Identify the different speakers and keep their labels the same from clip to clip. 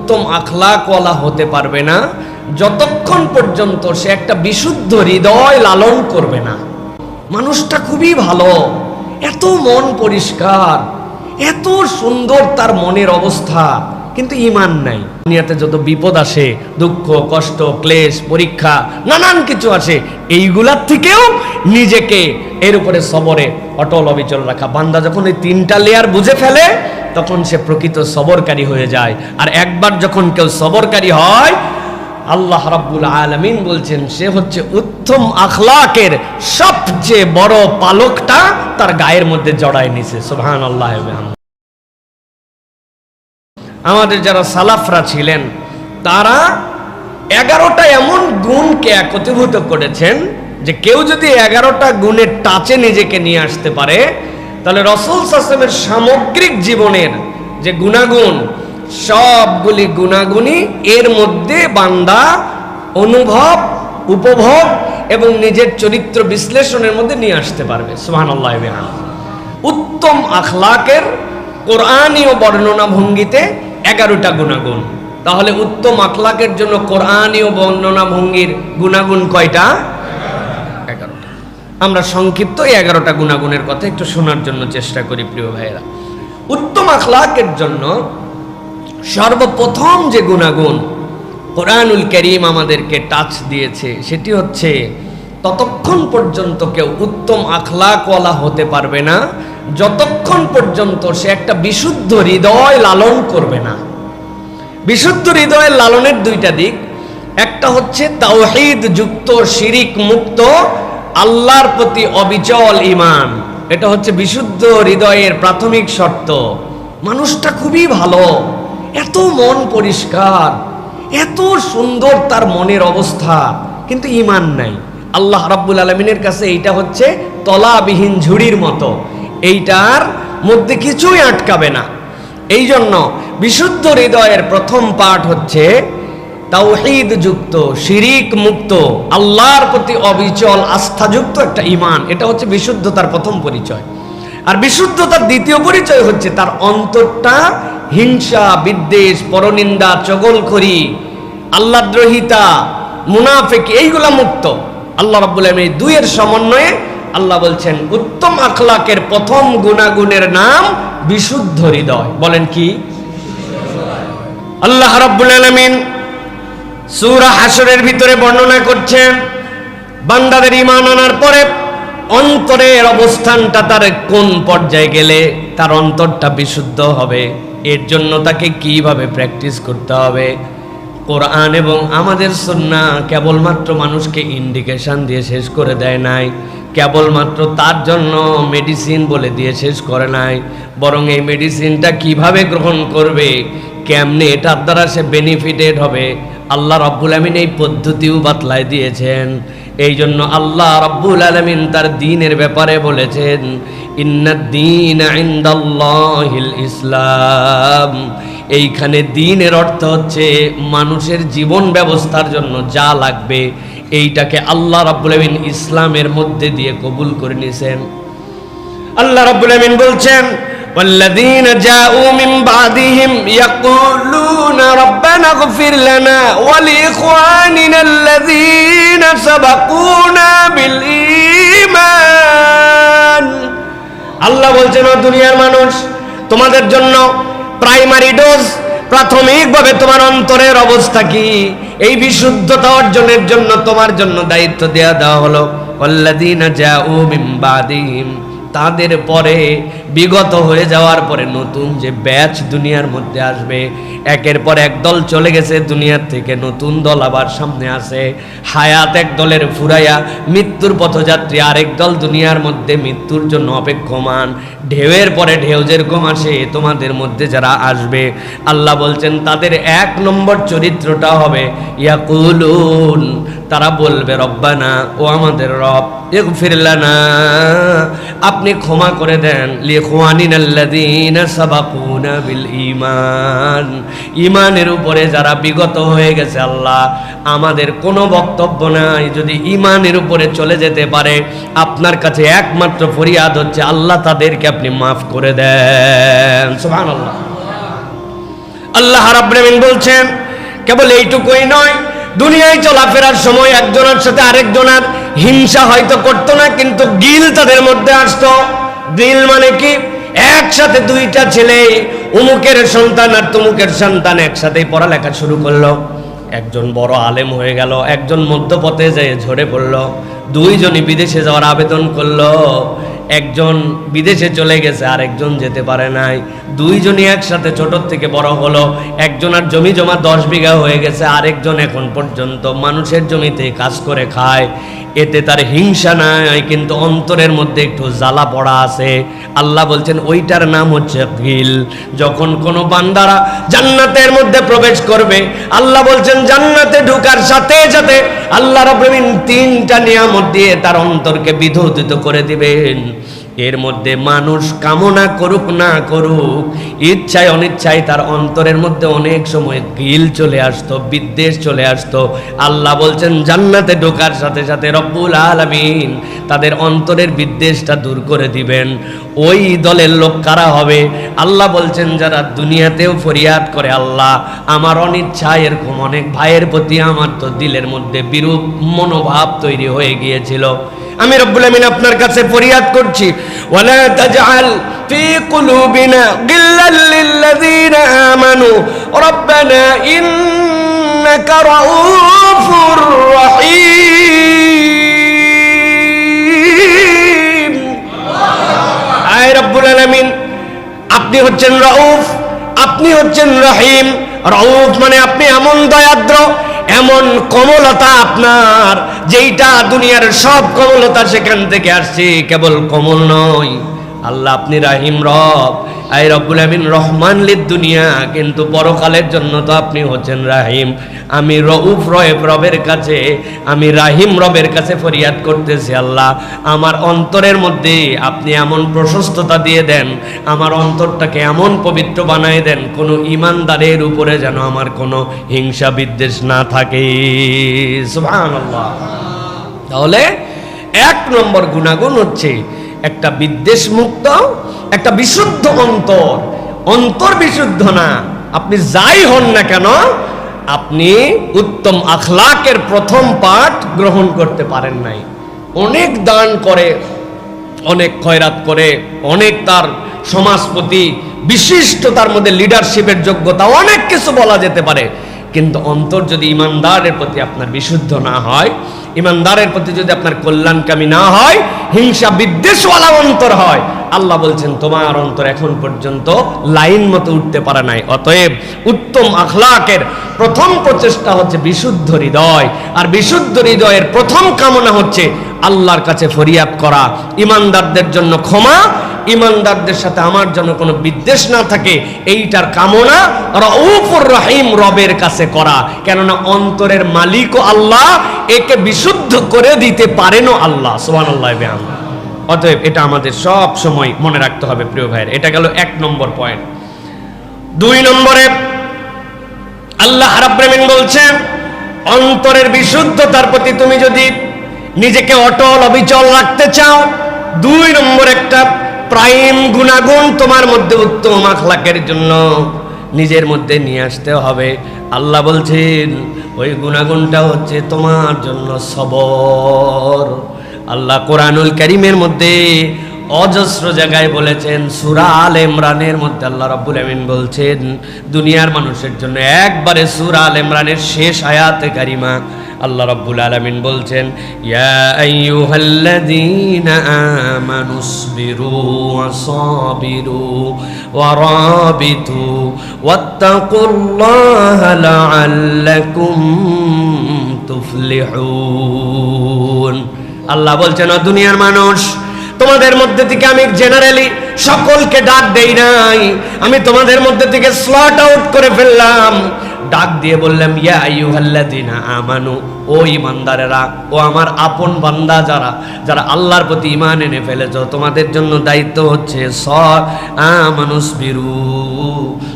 Speaker 1: উত্তম আখলাকওয়ালা হতে পারবে না যতক্ষণ পর্যন্ত সে একটা বিশুদ্ধ হৃদয় লালন করবে না। মানুষটা খুবই ভালো, এত মন পরিষ্কার, এত সুন্দর তার মনের অবস্থা, কিন্তু ঈমান নাই। দুনিয়াতে যত বিপদ আসে, দুঃখ কষ্ট ক্লেশ পরীক্ষা নানান কিছু আসে, এইগুলার থেকেও নিজেকে এর উপরে সবরে অটল অবিচল রাখা। বান্দা যখন এই তিনটা লেয়ার বুঝে ফেলে তখন সে প্রকৃত সবরকারী হয়ে যায়। আর একবার যখন কেউ সবরকারী হয়, আল্লাহ রাব্বুল আলামিন বলছেন সে হচ্ছে উত্তম আখলাকের সবচেয়ে বড় পালকটা তার গায়ের মধ্যে জড়ায় নিছে। সুবহানাল্লাহ। আমাদের যারা সালাফরা ছিলেন তারা 11টা এমন গুণকে একত্রীভূত করেছেন যে কেউ যদি 11টা গুণের টাচে নিজেকে নিয়ে আসতে পারে তাহলে রাসূল সাল্লাল্লাহু আলাইহি ওয়াসাল্লামের সামগ্রিক জীবনের যে গুণাগুণ, সবগুলি গুণাগুণই এর মধ্যে বান্দা অনুভব উপভোগ এবং নিজের চরিত্র বিশ্লেষণের মধ্যে নিয়ে আসতে পারবে। সুবহানাল্লাহ। উত্তম আখলাকের কোরআনীয় বর্ণনা ভঙ্গিতে 11টা গুণাগুণ। তাহলে উত্তম আখলাকের জন্য কোরআনীয় বর্ণনা ভঙ্গির গুণাগুণ কয়টা? 11টা। আমরা সংক্ষিপ্ত এই 11টা গুণাগুণের কথা একটু শোনার জন্য চেষ্টা করি প্রিয় ভাইয়েরা। উত্তম আখলাকের জন্য সর্বপ্রথম যে গুণাগুণ কোরআনুল কারীম আমাদেরকে টাচ দিয়েছে সেটি হচ্ছে ততক্ষণ পর্যন্ত কেউ উত্তম আখলাকওয়ালা হতে পারবে না যতক্ষণ পর্যন্ত সে একটা বিশুদ্ধ হৃদয় লালন করবে না। বিশুদ্ধ হৃদয়ের লালনের দুইটা দিক, একটা হচ্ছে তাওহীদ যুক্ত শিরিক মুক্ত আল্লাহর প্রতি অবিচল ঈমান। এটা হচ্ছে বিশুদ্ধ হৃদয়ের প্রাথমিক শর্ত। মানুষটা খুবই ভালো, এত মন পরিষ্কার, এত সুন্দর তার মনের অবস্থা, কিন্তু ঈমান নাই। আল্লাহ রাব্বুল আলামিনের কাছে এইটা হচ্ছে তলাবিহীন ঝুড়ির মতো, এইটার মধ্যে কিছুই আটকাবে না। এই জন্য বিশুদ্ধ হৃদয়ের প্রথম পাঠ হচ্ছে তাওহীদ যুক্ত শিরিক মুক্ত আল্লাহর প্রতি অবিচল আস্থাযুক্ত একটা ঈমান। এটা হচ্ছে বিশুদ্ধতার প্রথম পরিচয়। আর বিশুদ্ধতার দ্বিতীয় পরিচয় হচ্ছে তার অন্তরটা হিংসা বিদ্বেষ পরনিন্দা চগলখড়ি আল্লাহদ্রোহিতা মুনাফিক এইগুলা মুক্ত। আল্লাহ রাব্বুল আলামিন এই দুইয়ের সমন্বয়ে আল্লাহ বলছেন উত্তম আখলাকের প্রথম গুণাগুণের নাম বিশুদ্ধ হৃদয়। বলেন কি? আল্লাহ রাব্বুল আলামিন সূরা হাশরের ভিতরে বর্ণনা করছেন বান্দাদের ঈমান আনার পরে অন্তরের অবস্থানটা তার কোন পর্যায়ে গেলে তার অন্তরটা বিশুদ্ধ হবে, এর জন্য তাকে কিভাবে প্র্যাকটিস করতে হবে। কোরআন এবং আমাদের সুন্নাহ কেবলমাত্র মানুষকে ইন্ডিকেশন দিয়ে শেষ করে দেয় নাই, কেবলমাত্র তার জন্য মেডিসিন বলে দিয়ে শেষ করে নাই, বরং এই মেডিসিনটা কিভাবে গ্রহণ করবে, কেমনে এটার দ্বারা সে বেনিফিটেড হবে, আল্লাহ রাব্বুল আলামিন এই পদ্ধতিও বাতলায় দিয়েছেন। এই জন্য আল্লাহ রাব্বুল আলামিন তার দ্বীনের ব্যাপারে বলেছেন ইন্নাদ-দীনা ইনদাল্লাহিল ইসলাম। এইখানে দ্বীনের অর্থ হচ্ছে মানুষের জীবন ব্যবস্থার জন্য যা লাগবে এইটাকে আল্লাহ রাব্বুল আলামিন ইসলামের মধ্যে দিয়ে কবুল করে নিয়েছেন। আল্লাহ রাব্বুল আলামিন বলছেন والذين جاءوا من بعدهم يقولون ربنا اغفر لنا ولإخواننا الذين سبقونا بالإيمان। আল্লাহ বলছেন ও দুনিয়ার মানুষ, তোমাদের জন্য প্রাইমারি ডোজ, প্রাথমিকভাবে তোমার অন্তরের অবস্থা কি এই বিশুদ্ধতা অর্জনের জন্য তোমার জন্য দায়িত্ব দেওয়া হলো ওয়াল্লাযীনা জাউ মিন বাদিহিম, তাদের পরে বিগত হয়ে যাওয়ার পরে নতুন যে ব্যাচ দুনিয়ার মধ্যে আসবে, একের পর এক দল চলে গেছে দুনিয়ার থেকে, নতুন দল আবার সামনে আসে। হায়াত এক দলের ফুরাইয়া মৃত্যুর পথযাত্রী আরেক দল দুনিয়ার মধ্যে মৃত্যুর জন্য অপেক্ষমান। ঢেউয়ের পরে ঢেউ যেরকম আসে তোমাদের মধ্যে যারা আসবে, আল্লাহ বলছেন তাদের 1 নম্বর চরিত্রটা হবে ইয়াকুলুন, তারা বলবে রব্বানা, ও আমাদের রব, ইগফির লানা, আপনি ক্ষমা করে দেন, লিইখওয়ানিনাল্লাযীনা সাবাকুনা বিল ঈমান, ঈমানের উপরে যারা বিগত হয়ে গেছে। আল্লাহ আমাদের কোনো বক্তব্য নাই, যদি ঈমানের উপরে চলে যেতে পারে আপনার কাছে একমাত্র ফরিয়াদ হচ্ছে আল্লাহ তাদেরকে আপনি মাফ করে দেন। সুবহানাল্লাহ। আল্লাহ রাব্বুল আলামিন বলছেন কেবল এইটুকুই নয়, দুনিয়ায় চলাফেরার সময় একজনের সাথে আরেকজনের হিংসা হয়তো করতো না, কিন্তু গিল তাদের মধ্যে আসতো। গিল মানে কি? একসাথে দুইটা ছেলে, উমুকের সন্তান আর তুমুকের সন্তান একসাথেই পড়ালেখা শুরু করলো, একজন বড় আলেম হয়ে গেল, একজন মধ্যপথে যেয়ে ঝরে পড়লো, দুইজনই বিদেশে যাওয়ার আবেদন করলো, একজন বিদেশে চলে গেছে আর একজন যেতে পারে নাই, দুইজনই একসাথে ছোট থেকে বড় হলো, একজনের জমি জমা 10 বিঘা হয়ে গেছে, আরেকজন এখন পর্যন্ত মানুষের জমিতে কাজ করে খায়, এতে তার হিংসা নাই, কিন্তু অন্তরের মধ্যে একটু জ্বালা পড়া আছে। আল্লাহ বলছেন ওইটার নাম হচ্ছে গিল। যখন কোনো বান্দারা জান্নাতের মধ্যে প্রবেশ করবে, আল্লাহ বলছেন জান্নাতে ঢোকার সাথে সাথে আল্লাহ রাব্বুল আলামিন 3টা নিয়ামত দিয়ে তার অন্তরকে বিধৌত করে দিবেন। এর মধ্যে মানুষ কামনা করুক না করুক, ইচ্ছায় অনিচ্ছায় তার অন্তরের মধ্যে অনেক সময় গিল চলে আসতো, বিদ্বেষ চলে আসতো। আল্লাহ বলছেন জান্নাতে ঢোকার সাথে সাথে রব্বুল আলামিন তাদের অন্তরের বিদ্বেষটা দূর করে দিবেন। ওই দলের লোক কারা হবে? আল্লাহ বলছেন যারা দুনিয়াতেও ফরিয়াদ করে, আল্লাহ আমার অনিচ্ছায় এরকম অনেক ভাইয়ের প্রতি আমার তো দিলের মধ্যে বিরূপ মনোভাব তৈরি হয়ে গিয়েছিল, আমি রব্বুল আমিন আপনার কাছে ফরিয়াদ করছি, ওয়ালা তাজআল ফি কুলুবিনা গিল্লাল লিল্লাযীনা আমানু রাব্বানা ইন্নাকা রাউফুর রহিম। আয় রব্বুল আলামিন, আপনি হচ্ছেন রাউফ, আপনি হচ্ছেন রহিম। রাউফ মানে আপনি এমন দয়াদ্র, এমন কোমলতা আপনার, যেইটা দুনিয়ার সব কোমলতা সেখান থেকে আসছে, কেবল কোমল নয়। আল্লাহ আপনি রাহিম রব, আই রব্বুল আমিন রহমান লিদ দুনিয়া, কিন্তু পরকালের জন্য তো আপনি হচ্ছেন রাহিম। আমি রউফ রবের কাছে, আমি রাহিম রবের কাছে ফরিয়াদ করতেছি, আল্লাহ আমার অন্তরের মধ্যে আপনি এমন প্রশস্ততা দিয়ে দেন, আমার অন্তরটাকে এমন পবিত্র বানায় দেন, কোনো ইমানদারের উপরে যেন আমার কোনো হিংসা বিদ্বেষ না থাকে। সুবহানাল্লাহ। তাহলে 1 নম্বর গুণাগুণ হচ্ছে একটা বিদ্বেষ মুক্ত, একটা বিশুদ্ধ অন্তর। অন্তর বিশুদ্ধ না, আপনি যাই হন না কেন, আপনি উত্তম আখলাকের প্রথম পাঠ গ্রহণ করতে পারেন নাই। অনেক দান করে, অনেক খয়রাত করে, অনেক তার সমাজপতি বিশিষ্ট, তার মধ্যে লিডারশিপের যোগ্যতা, অনেক কিছু বলা যেতে পারে, কিন্তু অন্তর যদি ইমানদারের প্রতি আপনার বিশুদ্ধ না হয়, ইমানদারের প্রতি যদি আপনার কল্যাণকামী না হয়, হিংসা বিদ্বেষওয়ালা অন্তর হয়, আল্লাহ বলছেন তোমার অন্তর এখন পর্যন্ত লাইন মতো উঠতে পারে নাই। অতএব উত্তম আখলাকের প্রথম প্রচেষ্টা হচ্ছে বিশুদ্ধ হৃদয়, আর বিশুদ্ধ হৃদয়ের প্রথম কামনা হচ্ছে আল্লাহর কাছে ফরিয়াদ করা, ইমানদারদের জন্য ক্ষমা, ইমানদারদের সাথে আমার জন্য কোনো বিদ্বেষ না থাকে, এইটার কামনা রাউফুর রহিম রবের কাছে করা। কেননা অন্তরের মালিকও আল্লাহ, একে বিশুদ্ধ করে দিতে পারেনও আল্লাহ। সুবহানাল্লাহ। অতএব এটা আমাদের সব সময় মনে রাখতে হবে প্রিয় ভাইয়ের। এটা গেল 1 নম্বর পয়েন্ট। 2 নম্বরে আল্লাহ রাব্বুল আমিন বলছেন অন্তরের বিশুদ্ধতার প্রতি তুমি যদি নিজেকে অটল অবিচল রাখতে চাও, 2 নম্বর একটা প্রাইম গুণাগুণ তোমার মধ্যে উত্তম আখলাকের জন্য নিজের মধ্যে নিয়ে আসতে হবে। আল্লাহ বলছেন ওই গুণাগুণটা হচ্ছে তোমার জন্য সবর। আল্লাহ কোরআনুল কারীমের মধ্যে অজস্র জায়গায় বলেছেন, সূরা আলে ইমরানের মধ্যে আল্লাহ রাব্বুল আমিন বলছেন দুনিয়ার মানুষের জন্য, একবারে সূরা আলে ইমরানের শেষ আয়াতে কারিমা আল্লাহ রাব্বুল আলামিন বলছেন, ইয়া আইয়ুহাল্লাযীনা আমানুসবিরু ওয়াসাবিরু ওয়ারাবিতু ওয়াত্তাকুল্লাহা লাআল্লাকুম তুফলিহুন। আল্লাহ বলছেন ও দুনিয়ার মানুষ, তোমাদের মধ্যে থেকে আমি জেনারেলি সকলকে ডাক দেই নাই, আমি তোমাদের মধ্যে থেকে স্লট আউট করে ফেললাম। ডাক দিয়ে বললাম, ইয়া আইয়ুহাল্লাযীনা আমানু, ও ঈমানদারেরা, ও আমার আপন বান্দা যারা যারা আল্লাহর প্রতি ঈমান এনে ফেলেছো, তোমাদের জন্য দায়িত্ব হচ্ছে আমানুসবিরু,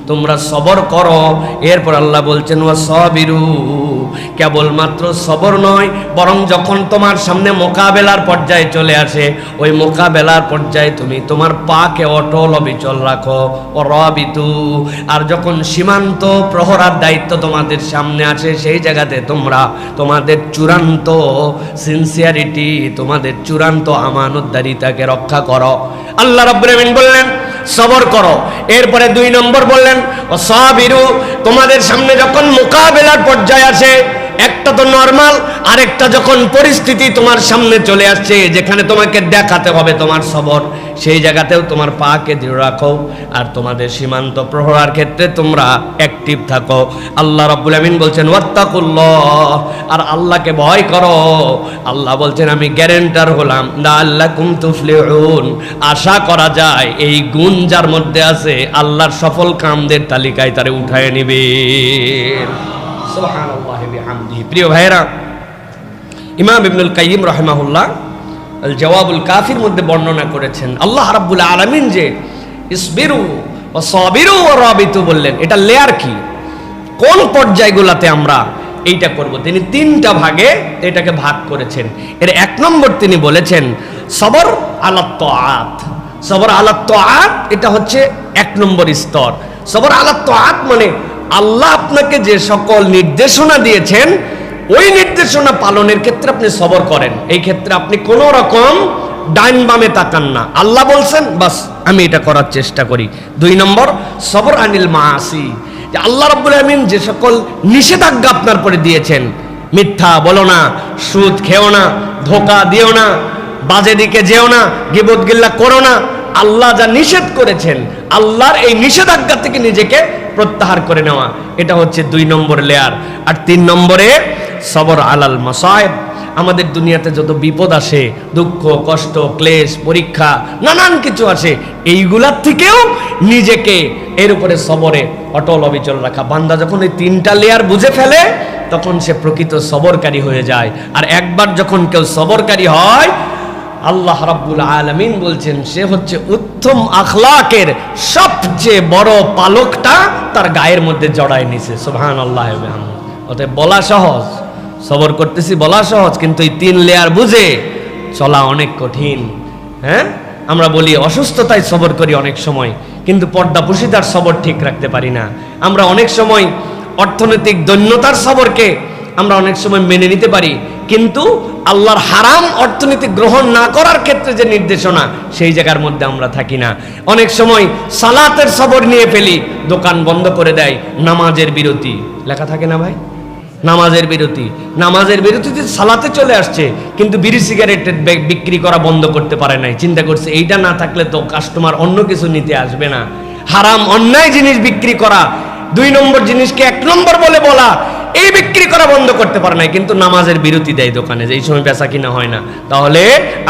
Speaker 1: তোমরা সবর করো। এরপর আল্লাহ বলছেন ওয়াসাবিরু, কেবলমাত্র সবর নয়, বরং যখন তোমার সামনে মোকাবেলার পর্যায়ে চলে আসে, ওই মোকাবেলার পর্যায়ে তুমি তোমার পাকে অটল অবিচল রাখো। ওয়ারাবিতু, আর যখন সীমান্ত প্রহরার দায়িত্ব তোমাদের সামনে আসে, সেই জায়গাতে তোমরা তোমাদের চূড়ান্ত সিনসিয়ারিটি, তোমাদের চূড়ান্ত আমানতদারিতাকে রক্ষা করো। আল্লাহ রাব্বুল আমিন বললেন সবর করো। এরপরে 2 নম্বর বললেন ওয়াসাবিরু, তোমাদের সামনে যখন মোকাবেলার পর্যায়ে আসে, একটা তো নরমাল, আরেকটা যখন পরিস্থিতি তোমার সামনে চলে আসছে যেখানে তোমাকে দেখাতে হবে তোমার সবর, সেই জায়গাতেও তোমার পাকে দৃঢ় রাখো। আর তোমাদের সীমান্ত প্রহরার ক্ষেত্রে তোমরা অ্যাক্টিভ থাকো। আল্লাহ রাব্বুল আমিন বলছেন ওয়াত্তাকুল্লাহ, আর আল্লাহকে ভয় করো। আল্লাহ বলছেন আমি গ্যারান্টার হলাম লাআল্লাকুম তুফলিহুন, আশা করা যায় এই গুণ যার মধ্যে আছে আল্লাহর সফল কামদের তালিকায় তারে উঠায় নিবে। সুবহানাল্লাহি বিহামদিহি। প্রিয় ভাইরা, ইমাম ইবনুল কাইয়িম রাহিমাহুল্লাহ আল জওয়াবুল কাফির মধ্যে বর্ণনা করেছেন আল্লাহ রাব্বুল আলামিন যে ইসবিরু ওয়া সাবিরু ওয়া রাবিতু বললেন, এটা লেয়ার কি, কোন পর্যায়গুলোতে আমরা এইটা করব। তিনি 3টা ভাগে এটাকে ভাগ করেছেন। এর 1 নম্বর তিনি বলেছেন সবর আলাত তাআত। সবর আলাত তাআত এটা হচ্ছে 1 নম্বর স্তর। সবর আলাত তাআত মানে আল্লাহ আপনাকে যে সকল নির্দেশনা দিয়েছেন ওই নির্দেশনা পালনের ক্ষেত্রে আপনি সবর করেন। এই ক্ষেত্রে আপনি কোনো রকম ডাইন বামে তাকান না, আল্লাহ বলছেন বাস আমি এটা করার চেষ্টা করি। 2 নম্বর সবর আনিল মাআসি, যে আল্লাহ রাব্বুল আমিন যে সকল নিষেধাজ্ঞা আপনার পরে দিয়েছেন, মিথ্যা বলো না, সুদ খেও না, ধোঁকা দিও না, বাজে দিকে যেও না, গীবত গিল্লা করো না, আল্লাহ যা নিষেধ করেছেন আল্লাহর এই নিষেধাজ্ঞা থেকে নিজেকে প্রত্যাহার করে নেওয়া, এটা হচ্ছে 2 নম্বর লেয়ার। আর 3 নম্বরে সবর আলাল মাসায়েব, আমাদের দুনিয়াতে যত বিপদ আসে, দুঃখ কষ্ট ক্লেশ পরীক্ষা নানান কিছু আসে, এইগুলার থেকেও নিজেকে এর উপরে সবরে অটল অবিচল রাখা। বান্দা যখন এই 3টা লেয়ার বুঝে ফেলে তখন সে প্রকৃত সবরকারী হয়ে যায়। আর একবার যখন কেউ সবরকারী হয়, আল্লাহ রাব্বুল আলামিন বলছেন সে হচ্ছে উত্তম আখলাকের সবচেয়ে বড় পালকটা তার গায়ের মধ্যে জড়ায় নিছে। সুবহানাল্লাহ। অতএব বলা সহজ, সবর করতেছি বলা সহজ, কিন্তু এই 3 লেয়ার বুঝে চলা অনেক কঠিন। হ্যাঁ, আমরা বলি অসুস্থতায় সবর করি অনেক সময়, কিন্তু পর্দাপুশিতার সবর ঠিক রাখতে পারি না। আমরা অনেক সময় অর্থনৈতিক দৈন্যতার সবরকে আমরা অনেক সময় মেনে নিতে পারি, কিন্তু আল্লাহর হারাম অর্থনীতি গ্রহণ না করার ক্ষেত্রে যে নির্দেশনা সেই জায়গার মধ্যে আমরা থাকি না। অনেক সময় সালাতের সবর নিয়ে ফেলি, দোকান বন্ধ করে দেয়, নামাজের বিরতি লেখা থাকে না ভাই, নামাজের বিরতি, নামাজের বিরতিতে সালাতে চলে আসছে, কিন্তু বিড়ি সিগারেটের বিক্রি করা বন্ধ করতে পারে নাই। চিন্তা করছে এইটা না থাকলে তো কাস্টমার অন্য কিছু নিতে আসবে না। হারাম অন্যায় জিনিস বিক্রি করা, 2 নম্বর জিনিসকে 1 নম্বর বলে বলা, এই বিক্রি করা বন্ধ করতে পারে নাই, কিন্তু নামাজের বিরতি দেয় দোকানে, যে এই সময় বেচা কিনা হয় না। তাহলে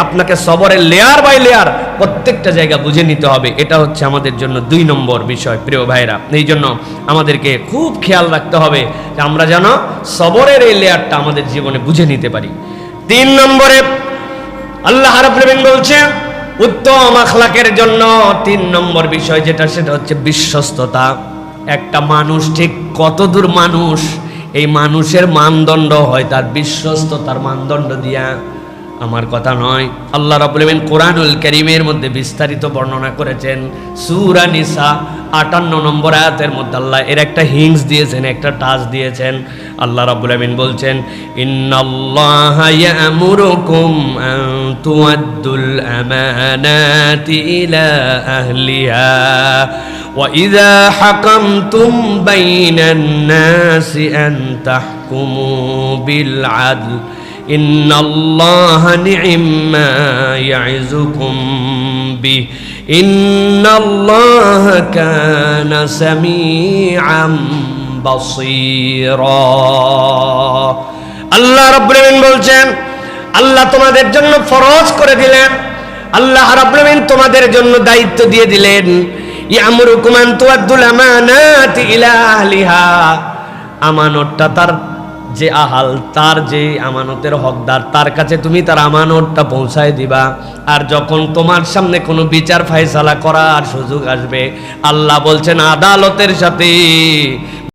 Speaker 1: আপনাকে সবরের লেয়ার বাই লেয়ার প্রত্যেকটা জায়গা বুঝে নিতে হবে। এটা হচ্ছে আমাদের জন্য 2 নম্বর বিষয়। প্রিয় ভাইরা, এই জন্য আমাদেরকে খুব খেয়াল রাখতে হবে যে আমরা যেন সবরের এই লেয়ারটা আমাদের জীবনে বুঝে নিতে পারি। 3 নম্বরে আল্লাহ রাব্বুল আমিন বলছেন উত্তম আখলাকের জন্য 3 নম্বর বিষয় যেটা, সেটা হচ্ছে বিশ্বস্ততা। একটা মানুষ ঠিক কতদূর মানুষ, এই মানুষের মানদণ্ড হয় তার বিশ্বস্ততার মানদণ্ড দিয়া, আমার কথা নয়। আল্লাহ রাব্বুল আমিন কোরআনুল কারীমের মধ্যে বিস্তারিত বর্ণনা করেছেন। সূরা নিসা 58 নম্বর আয়াতের মধ্যে আল্লাহ এর একটা হিংস দিয়েছেন, একটা টাচ দিয়েছেন। আল্লাহ রাব্বুল আমিন বলছেন ইন্নাল্লাহা ইয়ামুরুকুম আন তুআদ্দুল আমানাতি ইলা আহলিহা ওয়া ইযা হাকামতুম বাইনান নাসি আন তাহকুমু বিল আদল ইন্নাল্লাহা নি'ম্মা ইয়া'iযুকুম বিহি ইন্নাল্লাহা কানা সামিআম বাসীরা। আল্লাহ রাব্বুল আমিন বলছেন আল্লাহ তোমাদের জন্য ফরজ করে দিলেন, আল্লাহ রাব্বুল আমিন তোমাদের জন্য দায়িত্ব দিয়ে দিলেন ইয়ামুরুকুম আন তুআদ্দুল আমানাতি ইলা আহলিহা, আমানতটা তার যে আহাল, তার যে আমানতের হকদার, তার কাছে তুমি তার আমানতটা পৌঁছায় দিবা। আর যখন তোমার সামনে কোনো বিচার ফায়সালা করার সুযোগ আসবে, আল্লাহ বলছেন আদালতের সাথে